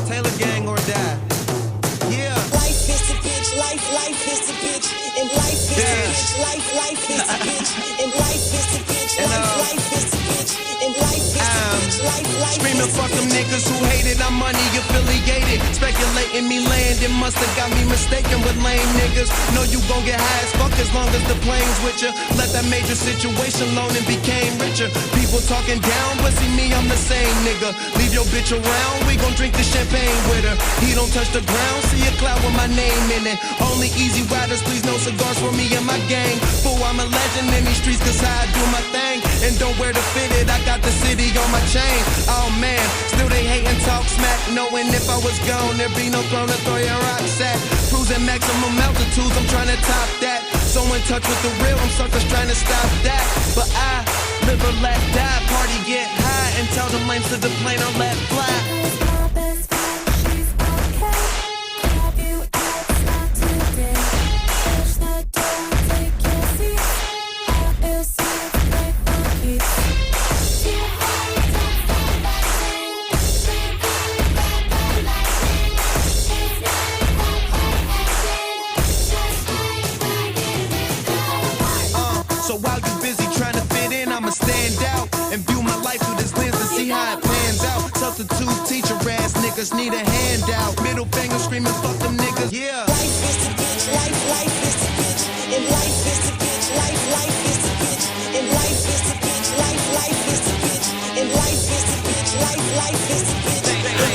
Taylor gang or die. Yeah. Life is a bitch, life is a bitch, and life is a bitch, life is a bitch, and life is a bitch, life is a bitch, and life is a bitch, life screaming fuck them niggas who hated, I'm money affiliated. Speculating me land, it must have got me mistaken with lame niggas. Know you gon' get high as fuck as long as the plane's with ya. Let that major situation loan and became richer. People talking down, but see me, I'm the same nigga. Leave your bitch around, we gon' drink the champagne with her. He don't touch the ground, see a cloud with my name in it. Only easy riders, please no cigars for me and my gang. Fool, I'm a legend in these streets cause how I do my thing. And don't wear the fitted, I got the city on my chain. Oh man, still they hate and talk smack, knowing if I was gone there'd be no throne to throw your rocks at. Cruising maximum altitudes, I'm trying to top that. So in touch with the real, I'm suckers trying to stop that. But I live or let die, party get high, and tell them lanes to the plane or let fly. So while you busy trying to fit in, I'ma stand out and view my life through this lens to see how it plans out. Substitute teacher ass niggas need a handout. Middle finger screaming fuck them niggas. Yeah. Life is a bitch, life is a bitch, and life is a bitch, life is a bitch, and life is a bitch, life is a bitch, and life is a bitch, life is a bitch.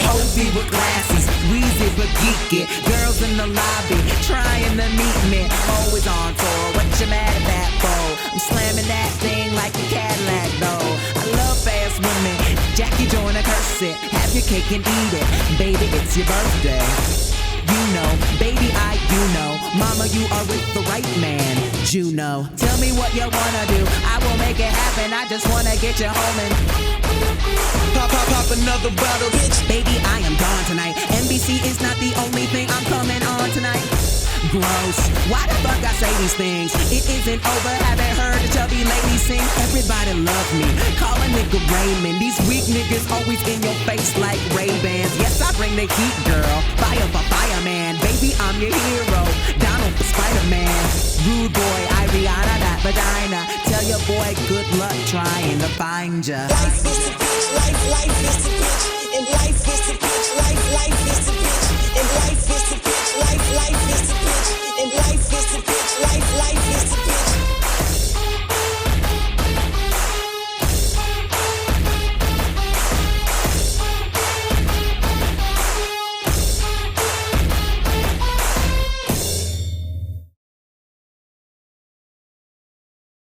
Hosey with glasses, Weezy but geeky. Girls in the lobby trying to meet me. Always on tour, what you mad at that for? I'm slamming that thing like a Cadillac though. I love fast women, Jackie join a curse it. Have your cake and eat it, baby it's your birthday. You know, baby you know, mama you are with the right man, Juno. Tell me what you wanna do, I will make it happen. I just wanna get you home and pop another bottle. Bitch, baby, I am gone tonight. NBC is not the only thing I'm coming on tonight. Gross, why the fuck I say these things? It isn't over, haven't heard the chubby ladies sing. Everybody love me, call a nigga Raymond. These weak niggas always in your face like Ray-Bans. Yes, I bring the heat, girl, fire for fireman. Baby, I'm your hero, Donald for Spider-Man. Rude boy, Rihanna, that vagina. Tell your boy good luck trying to find ya. Life is a bitch, life is a bitch, and life is a bitch,